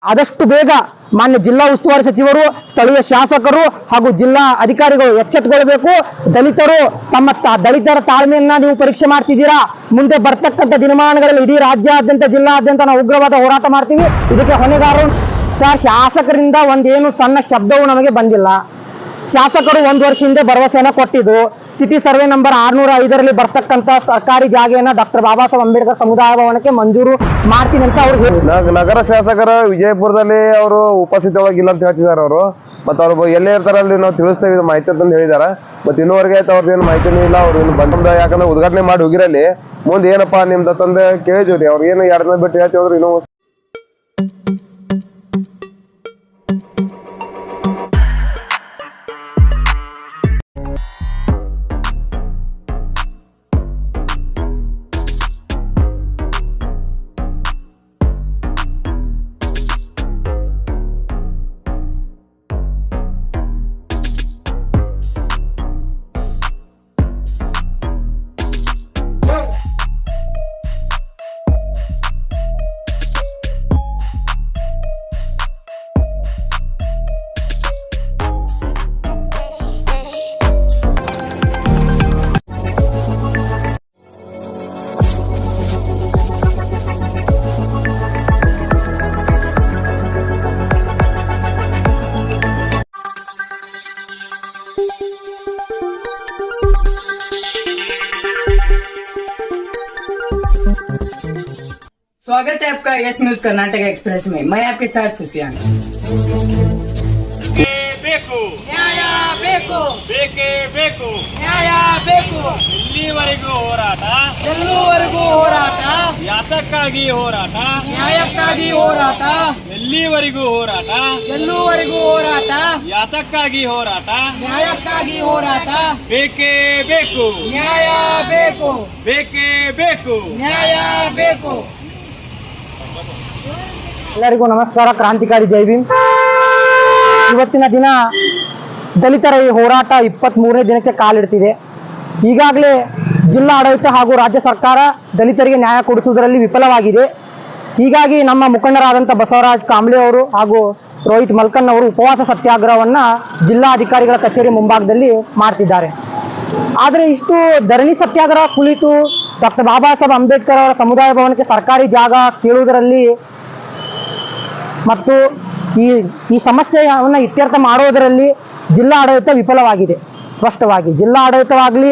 ಆದಷ್ಟು ಬೇಗ ಮಾನ್ಯ ಜಿಲ್ಲಾ ಉಸ್ತುವಾರಿ ಸಚಿವರು, ಸ್ಥಳೀಯ ಶಾಸಕರು ಹಾಗೂ ಜಿಲ್ಲಾ ಅಧಿಕಾರಿಗಳು ಎಚ್ಚೆತ್ತುಕೊಳ್ಳಬೇಕು. ದಲಿತರು ದಲಿತರ ತಾಳ್ಮೆಯನ್ನ ನೀವು ಪರೀಕ್ಷೆ ಮಾಡ್ತಿದ್ದೀರಾ. ಮುಂದೆ ಬರ್ತಕ್ಕಂಥ ದಿನಮಾನಗಳಲ್ಲಿ ಇಡೀ ರಾಜ್ಯಾದ್ಯಂತ ಜಿಲ್ಲಾದ್ಯಂತ ನಾವು ಉಗ್ರವಾದ ಹೋರಾಟ ಮಾಡ್ತೀವಿ. ಇದಕ್ಕೆ ಹೊಣೆಗಾರರು ಸರ್, ಶಾಸಕರಿಂದ ಒಂದೇನು ಸಣ್ಣ ಶಬ್ದವು ನಮಗೆ ಬಂದಿಲ್ಲ. ಶಾಸಕರು 1 ವರ್ಷ ಹಿಂದೆ ಭರವಸೆಯನ್ನ ಕೊಟ್ಟಿದ್ದು ಸಿಟಿ ಸರ್ವೆ ನಂಬರ್ 605ರಲ್ಲಿ ಬರ್ತಕ್ಕಂಥ ಸರ್ಕಾರಿ ಜಾಗೆಯನ್ನ ಡಾಕ್ಟರ್ ಬಾಬಾ ಸಾಹೇಬ್ ಅಂಬೇಡ್ಕರ್ ಸಮುದಾಯ ಭವನಕ್ಕೆ ಮಂಜೂರು ಮಾಡ್ತೀನಿ ಅಂತ ಅವ್ರು ನಗರ ಶಾಸಕರ ವಿಜಯಪುರದಲ್ಲಿ ಅವರು ಉಪಸ್ಥಿತವಾಗಿಲ್ಲ ಅಂತ ಹೇಳ್ತಿದ್ದಾರೆ. ಅವರು ಮತ್ತೆ ಅವ್ರು ಎಲ್ಲೇ ಇರ್ತಾರಲ್ಲಿ ನಾವು ತಿಳಿಸ್ತೇವೆ ಮಾಹಿತಿ ಅಂತ ಹೇಳಿದಾರೆ. ಮತ್ತೆ ಇನ್ನೂವರೆಗೆ ಆಯ್ತು ಅವ್ರದ್ದೇನು ಮಾಹಿತಿನೂ ಇಲ್ಲ. ಅವ್ರು ಇನ್ನು ಬಂದ ಯಾಕಂದ್ರೆ ಉದ್ಘಾಟನೆ ಮಾಡಿ ಹೋಗಿರಲ್ಲಿ ಮುಂದೆ ಏನಪ್ಪಾ ನಿಮ್ದು ತಂದೆ ಕೇಳಿದ್ವಿ. ಅವ್ರು ಏನು 2 ದಿನ ಬಿಟ್ಟು ಹೇಳ್ತಿದ್ರು ಇನ್ನೂ स्वागत है आपका यस न्यूज कर्नाटक एक्सप्रेस में। मैं आपके साथ सुफियान। ನ್ಯಾಯ ಬೇಕು ಬೇಕೇ ಬೇಕು ನ್ಯಾಯ ಬೇಕು ಇಲ್ಲಿವರೆಗೂ ಹೋರಾಟ ಎಲ್ಲೂವರೆಗೂ ಹೋರಾಟ ಯಾತಕ್ಕಾಗಿ ಹೋರಾಟ ನ್ಯಾಯಕ್ಕಾಗಿ ಹೋರಾಟ ಎಲ್ಲಿವರೆಗೂ ಹೋರಾಟ ಎಲ್ಲೂವರೆಗೂ ಹೋರಾಟ ಯಾತಕ್ಕಾಗಿ ಹೋರಾಟ ನ್ಯಾಯಕ್ಕಾಗಿ ಹೋರಾಟ ಬೇಕೇ ಬೇಕು ನ್ಯಾಯ ಬೇಕು ಬೇಕೇ ಬೇಕು ನ್ಯಾಯ ಬೇಕು। ಎಲ್ಲರಿಗೂ ನಮಸ್ಕಾರ. ಕ್ರಾಂತಿಕಾರಿ ಜೈ ಭೀಮ್. ಇವತ್ತಿನ ದಿನ ದಲಿತರ ಈ ಹೋರಾಟ 23ನೇ ದಿನಕ್ಕೆ ಕಾಲಿಡ್ತಿದೆ. ಈಗಾಗಲೇ ಜಿಲ್ಲಾ ಆಡಳಿತ ಹಾಗೂ ರಾಜ್ಯ ಸರ್ಕಾರ ದಲಿತರಿಗೆ ನ್ಯಾಯ ಕೊಡಿಸುವುದರಲ್ಲಿ ವಿಫಲವಾಗಿದೆ. ಹೀಗಾಗಿ ನಮ್ಮ ಮುಖಂಡರಾದಂಥ ಬಸವರಾಜ್ ಕಾಂಬ್ಳೆ ಅವರು ಹಾಗೂ ರೋಹಿತ್ ಮಲ್ಕನ್ ಅವರು ಉಪವಾಸ ಸತ್ಯಾಗ್ರಹವನ್ನು ಜಿಲ್ಲಾಧಿಕಾರಿಗಳ ಕಚೇರಿ ಮುಂಭಾಗದಲ್ಲಿ ಮಾಡ್ತಿದ್ದಾರೆ. ಆದರೆ ಇಷ್ಟು ಧರಣಿ ಸತ್ಯಾಗ್ರಹ ಕುಳಿತು ಡಾಕ್ಟರ್ ಬಾಬಾ ಸಾಹೇಬ್ ಅಂಬೇಡ್ಕರ್ ಅವರ ಸಮುದಾಯ ಭವನಕ್ಕೆ ಸರ್ಕಾರಿ ಜಾಗ ಕೇಳುವುದರಲ್ಲಿ ಮತ್ತು ಈ ಸಮಸ್ಯೆಯನ್ನು ಇತ್ಯರ್ಥ ಮಾಡುವುದರಲ್ಲಿ ಜಿಲ್ಲಾ ಆಡಳಿತ ವಿಫಲವಾಗಿದೆ. ಸ್ಪಷ್ಟವಾಗಿ ಜಿಲ್ಲಾ ಆಡಳಿತವಾಗಲಿ,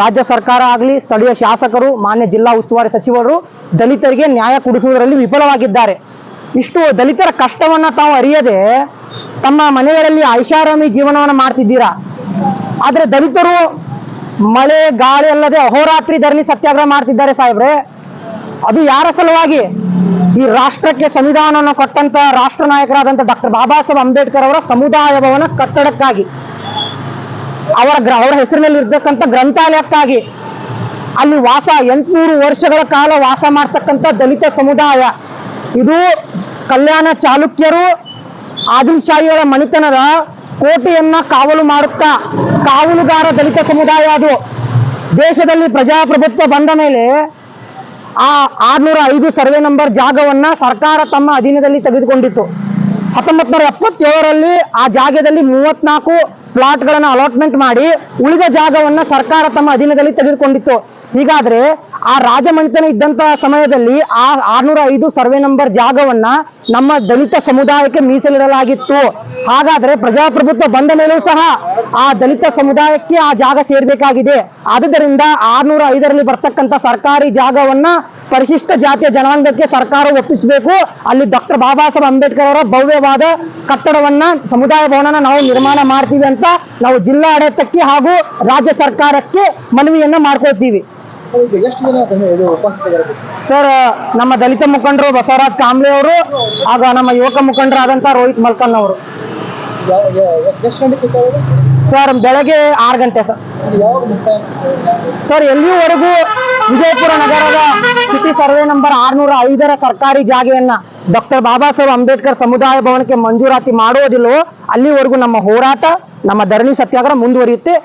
ರಾಜ್ಯ ಸರ್ಕಾರ ಆಗಲಿ, ಸ್ಥಳೀಯ ಶಾಸಕರು, ಮಾನ್ಯ ಜಿಲ್ಲಾ ಉಸ್ತುವಾರಿ ಸಚಿವರು ದಲಿತರಿಗೆ ನ್ಯಾಯ ಕೊಡಿಸುವುದರಲ್ಲಿ ವಿಫಲವಾಗಿದ್ದಾರೆ. ಇಷ್ಟು ದಲಿತರ ಕಷ್ಟವನ್ನು ತಾವು ಅರಿಯದೆ ತಮ್ಮ ಮನೆಗಳಲ್ಲಿ ಐಷಾರಾಮಿ ಜೀವನವನ್ನು ಮಾಡ್ತಿದ್ದೀರಾ. ಆದರೆ ದಲಿತರು ಮಳೆ ಗಾಳಿ ಅಲ್ಲದೆ ಅಹೋರಾತ್ರಿ ಧರಣಿ ಸತ್ಯಾಗ್ರಹ ಮಾಡ್ತಿದ್ದಾರೆ ಸಾಹೇಬ್ರೆ. ಅದು ಯಾರ ಸಲುವಾಗಿ? ಈ ರಾಷ್ಟ್ರಕ್ಕೆ ಸಂವಿಧಾನವನ್ನು ಕೊಟ್ಟಂತ ರಾಷ್ಟ್ರ ನಾಯಕರಾದಂಥ ಡಾಕ್ಟರ್ ಬಾಬಾ ಸಾಹೇಬ್ ಅಂಬೇಡ್ಕರ್ ಅವರ ಸಮುದಾಯ ಭವನ ಕಟ್ಟಡಕ್ಕಾಗಿ, ಅವರ ಹೆಸರಿನಲ್ಲಿ ಇರ್ತಕ್ಕಂಥ ಗ್ರಂಥಾಲಯಕ್ಕಾಗಿ, ಅಲ್ಲಿ 800 ವರ್ಷಗಳ ಕಾಲ ವಾಸ ಮಾಡ್ತಕ್ಕಂಥ ದಲಿತ ಸಮುದಾಯ. ಇದು ಕಲ್ಯಾಣ ಚಾಲುಕ್ಯರು ಆದಿಲ್ಶಾಹಿಗಳ ಮಣಿತನದ ಕೋಟೆಯನ್ನ ಕಾವಲು ಮಾಡುತ್ತಾ ಕಾವಲುಗಾರ ದಲಿತ ಸಮುದಾಯ. ಅದು ದೇಶದಲ್ಲಿ ಪ್ರಜಾಪ್ರಭುತ್ವ ಬಂದ ಮೇಲೆ ಆ 605 ಸರ್ವೆ ನಂಬರ್ ಜಾಗವನ್ನ ಸರ್ಕಾರ ತಮ್ಮ ಅಧೀನದಲ್ಲಿ ತೆಗೆದುಕೊಂಡಿತ್ತು. 1977ರಲ್ಲಿ ಆ ಜಾಗದಲ್ಲಿ 34 ಪ್ಲಾಟ್ಗಳನ್ನು ಅಲಾಟ್ಮೆಂಟ್ ಮಾಡಿ ಉಳಿದ ಜಾಗವನ್ನ ಸರ್ಕಾರ ತಮ್ಮ ಅಧೀನದಲ್ಲಿ ತೆಗೆದುಕೊಂಡಿತ್ತು. ಹೀಗಾದ್ರೆ ಆ ರಾಜಮನೆತನ ಇದ್ದಂತಹ ಸಮಯದಲ್ಲಿ ಆ 605 ಸರ್ವೆ ನಂಬರ್ ಜಾಗವನ್ನ ನಮ್ಮ ದಲಿತ ಸಮುದಾಯಕ್ಕೆ ಮೀಸಲಿಡಲಾಗಿತ್ತು. ಹಾಗಾದ್ರೆ ಪ್ರಜಾಪ್ರಭುತ್ವ ಬಂದ ಮೇಲೂ ಸಹ ಆ ದಲಿತ ಸಮುದಾಯಕ್ಕೆ ಆ ಜಾಗ ಸೇರ್ಬೇಕಾಗಿದೆ. ಆದುದರಿಂದ 605ರಲ್ಲಿ ಬರ್ತಕ್ಕಂಥ ಸರ್ಕಾರಿ ಜಾಗವನ್ನ ಪರಿಶಿಷ್ಟ ಜಾತಿಯ ಜನಾಂಗಕ್ಕೆ ಸರ್ಕಾರ ಒಪ್ಪಿಸಬೇಕು. ಅಲ್ಲಿ ಡಾಕ್ಟರ್ ಬಾಬಾ ಸಾಹೇಬ್ ಅಂಬೇಡ್ಕರ್ ಅವರ ಭವ್ಯವಾದ ಕಟ್ಟಡವನ್ನ, ಸಮುದಾಯ ಭವನನ ನಾವು ನಿರ್ಮಾಣ ಮಾಡ್ತೀವಿ ಅಂತ ನಾವು ಜಿಲ್ಲಾ ಆಡಳಿತಕ್ಕೆ ಹಾಗೂ ರಾಜ್ಯ ಸರ್ಕಾರಕ್ಕೆ ಮನವಿಯನ್ನ ಮಾಡ್ಕೊಳ್ತೀವಿ. ಸರ್, ನಮ್ಮ ದಲಿತ ಮುಖಂಡರು ಬಸವರಾಜ್ ಕಾಂಬ್ಳೆ ಅವರು ಹಾಗೂ ನಮ್ಮ ಯುವಕ ಮುಖಂಡರಾದಂಥ ರೋಹಿತ್ ಮಲ್ಕನ್ ಅವರು. ಸರ್, ಬೆಳಗ್ಗೆ 6 ಗಂಟೆ ಸರ್. ಎಲ್ಲಿವರೆಗೂ ವಿಜಯಪುರ ನಗರದ ಸಿಟಿ ಸರ್ವೆ ನಂಬರ್ 605ರ ಸರ್ಕಾರಿ ಜಾಗೆಯನ್ನ ಡಾಕ್ಟರ್ ಬಾಬಾ ಸಾಹೇಬ್ ಅಂಬೇಡ್ಕರ್ ಸಮುದಾಯ ಭವನಕ್ಕೆ ಮಂಜೂರಾತಿ ಮಾಡುವುದಿಲ್ಲವೋ ಅಲ್ಲಿವರೆಗೂ ನಮ್ಮ ಹೋರಾಟ, ನಮ್ಮ ಧರಣಿ ಸತ್ಯಾಗ್ರಹ ಮುಂದುವರಿಯುತ್ತೆ.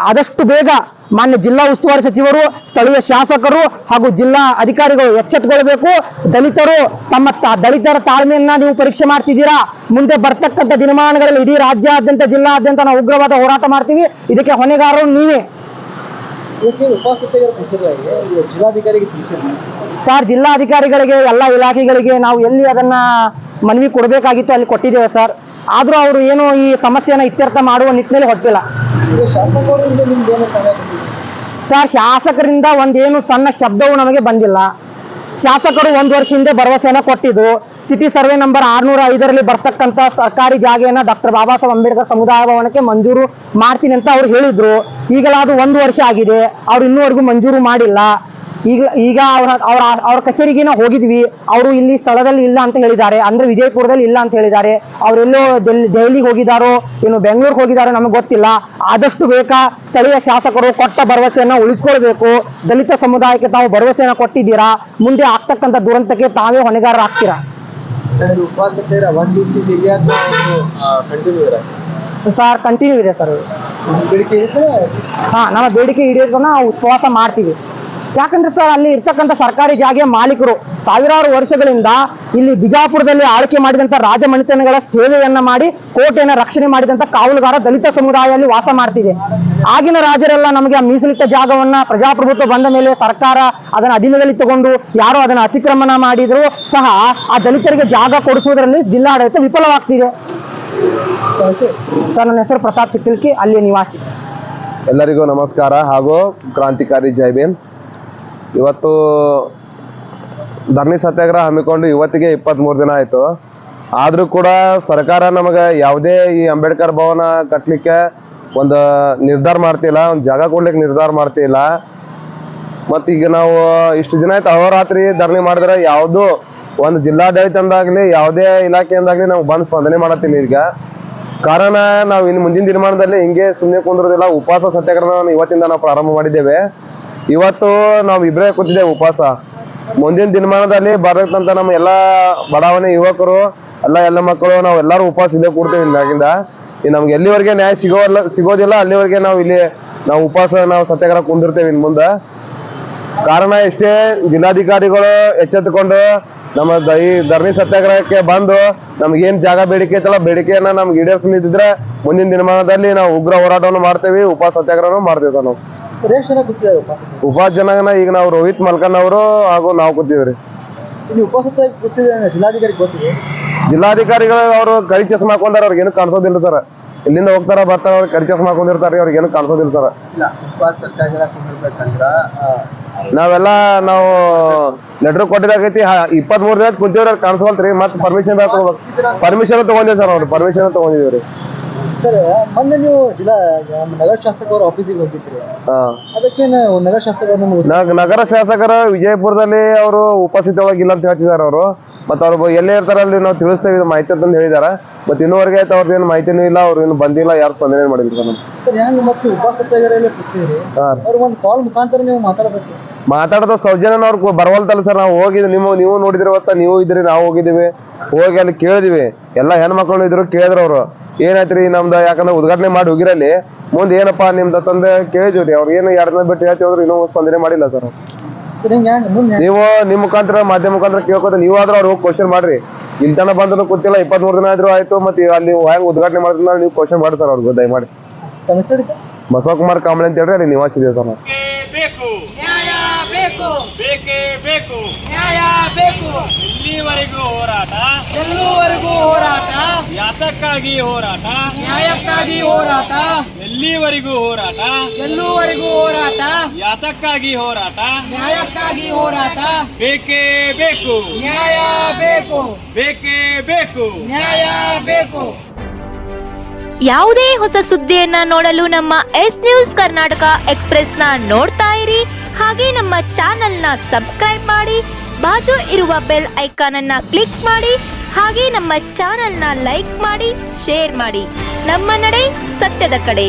ಆದಷ್ಟು ಬೇಗ ಮಾನ್ಯ ಜಿಲ್ಲಾ ಉಸ್ತುವಾರಿ ಸಚಿವರು, ಸ್ಥಳೀಯ ಶಾಸಕರು ಹಾಗೂ ಜಿಲ್ಲಾ ಅಧಿಕಾರಿಗಳು ಎಚ್ಚೆತ್ತುಕೊಳ್ಬೇಕು. ದಲಿತರು ದಲಿತರ ತಾಳ್ಮೆಯನ್ನ ನೀವು ಪರೀಕ್ಷೆ ಮಾಡ್ತಿದ್ದೀರಾ. ಮುಂದೆ ಬರ್ತಕ್ಕಂಥ ದಿನಮಾನಗಳಲ್ಲಿ ಇಡೀ ರಾಜ್ಯಾದ್ಯಂತ ಜಿಲ್ಲಾದ್ಯಂತ ನಾವು ಉಗ್ರವಾದ ಹೋರಾಟ ಮಾಡ್ತೀವಿ. ಇದಕ್ಕೆ ಹೊಣೆಗಾರರು ನೀವೇ. ಸರ್, ಜಿಲ್ಲಾಧಿಕಾರಿಗಳಿಗೆ ಎಲ್ಲ ಇಲಾಖೆಗಳಿಗೆ ನಾವು ಎಲ್ಲಿ ಅದನ್ನ ಮನವಿ ಕೊಡಬೇಕಾಗಿತ್ತು ಅಲ್ಲಿ ಕೊಟ್ಟಿದ್ದೇವೆ ಸರ್. ಆದ್ರೂ ಅವರು ಏನು ಈ ಸಮಸ್ಯೆನ ಇತ್ಯರ್ಥ ಮಾಡುವ ನಿಟ್ಟಿನಲ್ಲಿ ಹೊರಟಿಲ್ಲ ಸರ್. ಶಾಸಕರಿಂದ ಒಂದೇನು ಸಣ್ಣ ಶಬ್ದವು ನಮಗೆ ಬಂದಿಲ್ಲ. ಶಾಸಕರು 1 ವರ್ಷ ಹಿಂದೆ ಭರವಸೆಯನ್ನ ಕೊಟ್ಟಿದ್ದು ಸಿಟಿ ಸರ್ವೆ ನಂಬರ್ 605ರಲ್ಲಿ ಬರ್ತಕ್ಕಂಥ ಸರ್ಕಾರಿ ಜಾಗೆಯನ್ನ ಡಾಕ್ಟರ್ ಬಾಬಾ ಸಾಹೇಬ್ ಅಂಬೇಡ್ಕರ್ ಸಮುದಾಯ ಭವನಕ್ಕೆ ಮಂಜೂರು ಮಾಡ್ತೀನಿ ಅಂತ ಅವ್ರು ಹೇಳಿದ್ರು. ಈಗಲಾದು 1 ವರ್ಷ ಆಗಿದೆ, ಅವ್ರು ಇನ್ನೂವರೆಗೂ ಮಂಜೂರು ಮಾಡಿಲ್ಲ. ಈಗ ಅವ್ರ ಕಚೇರಿಗೆ ನಾವು ಹೋಗಿದ್ವಿ, ಅವರು ಇಲ್ಲಿ ಸ್ಥಳದಲ್ಲಿ ಇಲ್ಲ ಅಂತ ಹೇಳಿದ್ದಾರೆ, ಅಂದ್ರೆ ವಿಜಯಪುರದಲ್ಲಿ ಇಲ್ಲ ಅಂತ ಹೇಳಿದ್ದಾರೆ. ಅವರೆಲ್ಲೋ ದೆಹಲಿಗೆ ಹೋಗಿದ್ದಾರೋ ಏನು ಬೆಂಗಳೂರಿಗೆ ಹೋಗಿದ್ದಾರೋ ನಮಗೆ ಗೊತ್ತಿಲ್ಲ. ಆದಷ್ಟು ಬೇಗ ಸ್ಥಳೀಯ ಶಾಸಕರು ಕೊಟ್ಟ ಭರವಸೆಯನ್ನ ಉಳಿಸ್ಕೊಳ್ಬೇಕು. ದಲಿತ ಸಮುದಾಯಕ್ಕೆ ತಾವು ಭರವಸೆಯನ್ನ ಕೊಟ್ಟಿದ್ದೀರಾ, ಮುಂದೆ ಆಗ್ತಕ್ಕಂಥ ದುರಂತಕ್ಕೆ ತಾವೇ ಹೊಣೆಗಾರರಾಗ್ತೀರಾ. ಸರ್, ಕಂಟಿನ್ಯೂ ಇದೆ ಸರ್. ಹಾ, ನಮ್ಮ ಬೇಡಿಕೆ ಈಡೇರಿಸೋಣ, ನಾವು ಉಪವಾಸ ಮಾಡ್ತೀವಿ. ಯಾಕಂದ್ರೆ ಸರ್, ಅಲ್ಲಿ ಇರ್ತಕ್ಕಂಥ ಸರ್ಕಾರಿ ಜಾಗೆಯ ಮಾಲೀಕರು ಸಾವಿರಾರು ವರ್ಷಗಳಿಂದ ಇಲ್ಲಿ ಬಿಜಾಪುರದಲ್ಲಿ ಆಳ್ಕೆ ಮಾಡಿದಂಥ ರಾಜಮನೆತನಗಳ ಸೇವೆಯನ್ನ ಮಾಡಿ ಕೋಟೆಯನ್ನ ರಕ್ಷಣೆ ಮಾಡಿದಂಥ ಕಾವಲುಗಾರ ದಲಿತ ಸಮುದಾಯದಲ್ಲಿ ವಾಸ ಮಾಡ್ತಿದೆ. ಆಗಿನ ರಾಜರೆಲ್ಲ ನಮಗೆ ಆ ಮೀಸಲಿಟ್ಟ ಜಾಗವನ್ನ ಪ್ರಜಾಪ್ರಭುತ್ವ ಬಂದ ಮೇಲೆ ಸರ್ಕಾರ ಅದನ್ನ ಅಧೀನದಲ್ಲಿ ತಗೊಂಡು ಯಾರೋ ಅದನ್ನ ಅತಿಕ್ರಮಣ ಮಾಡಿದ್ರು ಸಹ ಆ ದಲಿತರಿಗೆ ಜಾಗ ಕೊಡಿಸುವುದರಲ್ಲಿ ಜಿಲ್ಲಾಡಳಿತ ವಿಫಲವಾಗ್ತಿದೆ. ಸರ್, ನನ್ನ ಹೆಸರು ಪ್ರತಾಪ್ ಚಿಕ್ಕಲ್ಕಿ, ಅಲ್ಲಿಯ ನಿವಾಸಿ. ಎಲ್ಲರಿಗೂ ನಮಸ್ಕಾರ ಹಾಗೂ ಕ್ರಾಂತಿಕಾರಿ ಜೈ ಭೀಮ್. ಇವತ್ತು ಧರಣಿ ಸತ್ಯಾಗ್ರಹ ಹಮ್ಮಿಕೊಂಡು ಇವತ್ತಿಗೆ 23 ದಿನ ಆಯಿತು. ಆದರೂ ಕೂಡ ಸರ್ಕಾರ ನಮಗೆ ಯಾವುದೇ ಈ ಅಂಬೇಡ್ಕರ್ ಭವನ ಕಟ್ಟಲಿಕ್ಕೆ ಒಂದು ನಿರ್ಧಾರ ಮಾಡ್ತಿಲ್ಲ, ಒಂದು ಜಾಗ ಕೊಡ್ಲಿಕ್ಕೆ ನಿರ್ಧಾರ ಮಾಡ್ತಿಲ್ಲ. ಮತ್ತು ಈಗ ನಾವು ಇಷ್ಟು ದಿನ ಆಯ್ತು ಅಹೋರಾತ್ರಿ ಧರಣಿ ಮಾಡಿದ್ರೆ ಯಾವುದೂ ಒಂದು ಜಿಲ್ಲಾಡಳಿತದಾಗಲಿ ಯಾವುದೇ ಇಲಾಖೆಯಿಂದಾಗಲಿ ನಾವು ಬಂದು ಸ್ಪಂದನೆ ಮಾಡತ್ತಿಲ್ಲ. ಈಗ ಕಾರಣ ನಾವು ಇನ್ನು ಮುಂದಿನ ದಿನಮಾನದಲ್ಲಿ ಹಿಂಗೆ ಸುಮ್ಮನೆ ಕುಂದಿರೋದಿಲ್ಲ. ಉಪವಾಸ ಸತ್ಯಾಗ್ರಹ ಇವತ್ತಿಂದ ನಾವು ಪ್ರಾರಂಭ ಮಾಡಿದ್ದೇವೆ. ಇವತ್ತು ನಾವು ಇಬ್ಬರೇ ಕೂತಿದ್ದೇವೆ ಉಪವಾಸ. ಮುಂದಿನ ದಿನಮಾನದಲ್ಲಿ ಬರತಕ್ಕಂಥ ನಮ್ಮ ಎಲ್ಲ ಬಡಾವಣೆ ಯುವಕರು ಎಲ್ಲ ಮಕ್ಕಳು ನಾವು ಎಲ್ಲರೂ ಉಪವಾಸ ಇಲ್ಲೇ ಕೂಡ್ತೇವೆ. ಇಲ್ಲಿಂದ ನಮ್ಗೆ ಎಲ್ಲಿವರೆಗೆ ನ್ಯಾಯ ಸಿಗೋದಿಲ್ಲ ಅಲ್ಲಿವರೆಗೆ ನಾವು ಉಪವಾಸ ಸತ್ಯಾಗ್ರಹ ಕುಂದಿರ್ತೇವೆ ಇನ್ನು ಮುಂದೆ. ಕಾರಣ ಇಷ್ಟೇ, ಜಿಲ್ಲಾಧಿಕಾರಿಗಳು ಎಚ್ಚೆತ್ತುಕೊಂಡು ನಮ್ಮ ಈ ಧರಣಿ ಸತ್ಯಾಗ್ರಹಕ್ಕೆ ಬಂದು ನಮ್ಗೇನ್ ಜಾಗ ಬೇಡಿಕೆ ಐತಲ್ಲ ಬೇಡಿಕೆಯನ್ನ ನಮ್ಗೆ ಈಡೇರಿಸಲಿದ್ರೆ ಮುಂದಿನ ದಿನಮಾನದಲ್ಲಿ ನಾವು ಉಗ್ರ ಹೋರಾಟವನ್ನು ಮಾಡ್ತೇವೆ, ಉಪವಾಸ ಸತ್ಯಾಗ್ರಹವನ್ನು ಮಾಡ್ತೇವೆ ಸರ್. ನಾವು ಉಪವಾಸ ಜನ ಈಗ ನಾವು ರೋಹಿತ್ ಮಲ್ಕನ್ ಅವರು ಹಾಗೂ ನಾವು ಕೂತೀವ್ರಿ. ಜಿಲ್ಲಾಧಿಕಾರಿಗಳು ಅವರು ಕರಿ ಚಸ್ಮಾ ಹಾಕೊಂಡಾರ, ಅವ್ರಿಗೆ ಏನು ಕಾಣಿಸೋದಿಲ್ಲ ಸರ್. ಇಲ್ಲಿಂದ ಹೋಗ್ತಾರ ಬರ್ತಾರ, ಅವ್ರಿಗೆ ಕರಿ ಚಸ್ಮಾ ಹಾಕೊಂಡಿರ್ತಾರೆ, ಅವ್ರಿಗೆ ಏನು ಕಾಣಿಸೋದಿಲ್ಲ ಸರ್. ನಾವು ಲೆಟರ್ ಕೊಟ್ಟಿದಾಗೈತಿ 23 ದಿನ ಕುಂತೀವ್ರಿ, ಕಾಣಿಸ್ವಲ್ತ್ರಿ. ಮತ್ತೆ ಪರ್ಮಿಷನ್ ತಗೊಂಡಿವಿ ಸರ್. ಅವ್ರು ಪರ್ಮಿಷನ್ ತಗೊಂಡಿದ್ದೀವ್ರಿ ಸರ್. ಮೊನ್ನೆ ನೀವು ನಗರ ಶಾಸಕರ ಆಫೀಸಿಗೆ ಹೋಗಿದ್ರಿ, ಅದಕ್ಕೆ ನಗರ ಶಾಸಕರ ವಿಜಯಪುರದಲ್ಲಿ ಅವರು ಉಪಸ್ಥಿತಿ ಒಳಗಿಲ್ಲ ಅಂತ ಹೇಳ್ತಿದಾರೆ ಅವರು. ಮತ್ತೆ ಅವ್ರು ಎಲ್ಲೇ ಇರ್ತಾರಲ್ಲಿ ನಾವು ತಿಳಿಸ್ತೇವೆ ಮಾಹಿತಿ ಅಂತ ಹೇಳಿದಾರ. ಮತ್ತೆ ಇನ್ನೂವರೆಗೆ ಆಯ್ತು ಅವ್ರದ್ದು ಏನು ಮಾಹಿತಿನೂ ಇಲ್ಲ, ಅವ್ರು ಏನು ಬಂದಿಲ್ಲ, ಯಾರು ಸ್ಪಂದನೆ ಮಾಡಿಲ್ಲ ಮಾತಾಡೋದು. ಸೌಜನ್ಯ ಅವ್ರು ಬರವಲ್ತಲ್ಲ ಸರ್. ನಾವು ಹೋಗಿದ್ವಿ, ನೀವು ನೋಡಿದ್ರಿ, ಇವತ್ತ ನೀವು ಇದ್ರಿ, ನಾವು ಹೋಗಿದ್ದೀವಿ. ಹೋಗಿ ಅಲ್ಲಿ ಕೇಳಿದಿವಿ, ಎಲ್ಲ ಹೆಣ್ಮಕ್ಳು ಇದ್ರು. ಕೇಳಿದ್ರು ಅವರು ಏನಾಯ್ತ್ರಿ ನಮ್ದು, ಯಾಕಂದ್ರೆ ಉದ್ಘಾಟನೆ ಮಾಡಿ ಹೋಗಿರಲ್ಲಿ ಮುಂದೆ ಏನಪ್ಪಾ ನಿಮ್ದು ತಂದೆ ಕೇಳಿದ್ವಿ. ಅವ್ರು ಏನು 2 ದಿನ ಬಿಟ್ಟು ಹೇಳ್ತೀವಿ ಇನ್ನೂ ಸ್ಪಂದನೆ ಮಾಡಿಲ್ಲ ಸರ್. ನೀವು ನಿಮ್ಮ ಮುಖಾಂತರ ಮಾಧ್ಯಮ ಮುಖಾಂತರ ಕೇಳ್ಕೊತ ನೀವಾದ್ರೂ ಅವ್ರು ಹೋಗಿ ಕ್ವಶನ್ ಮಾಡ್ರಿ. ಇಲ್ಲಿ ತನ ಬಂದ್ರು ಗೊತ್ತಿಲ್ಲ, 23 ದಿನ ಆದ್ರೂ ಆಯ್ತು. ಮತ್ತೆ ಅಲ್ಲಿ ಹೆಂಗ್ ಉದ್ಘಾಟನೆ ಮಾಡಿದ್ರೆ ನೀವು ಕ್ವಶನ್ ಮಾಡಿ ಸರ್ ಅವ್ರಿಗೆ ದಯಮಾಡಿ. ಬಸವಕುಮಾರ್ ಕಾಂಬಳೆ ಅಂತ ಹೇಳ್ರಿ, ಅಲ್ಲಿ ನಿವಾಸ ಇದೆ ಸರ್. ಎಲ್ಲಿವರೆಗೂ ಹೋರಾಟ, ಯಾತಕ್ಕಾಗಿ ಹೋರಾಟ, ನ್ಯಾಯಕ್ಕಾಗಿ ಹೋರಾಟ, ಎಲ್ಲಿವರೆಗೂ ಹೋರಾಟ, ಯಾತಕ್ಕಾಗಿ ಹೋರಾಟ, ನ್ಯಾಯಕ್ಕಾಗಿ ಹೋರಾಟ, ಬೇಕೇ ಬೇಕು, ನ್ಯಾಯ ಬೇಕು, ಬೇಕೇ ಬೇಕು, ನ್ಯಾಯ ಬೇಕು. ಯಾವುದೇ ಹೊಸ ಸುದ್ದಿಯನ್ನ ನೋಡಲು ನಮ್ಮ ಎಸ್ ನ್ಯೂಸ್ ಕರ್ನಾಟಕ ಎಕ್ಸ್ಪ್ರೆಸ್ ನ ನೋಡ್ತಾ ಇರಿ. ಹಾಗೆ ನಮ್ಮ ಚಾನೆಲ್ ನ ಸಬ್ಸ್ಕ್ರೈಬ್ ಮಾಡಿ, ಬಾಜು ಇರುವ ಬೆಲ್ ಐಕಾನ್ ಅನ್ನ ಕ್ಲಿಕ್ ಮಾಡಿ. ಹಾಗೆ ನಮ್ಮ ಚಾನೆಲ್ ನ ಲೈಕ್ ಮಾಡಿ, ಶೇರ್ ಮಾಡಿ. ನಮ್ಮ ನಡೆ ಸತ್ಯದ ಕಡೆ.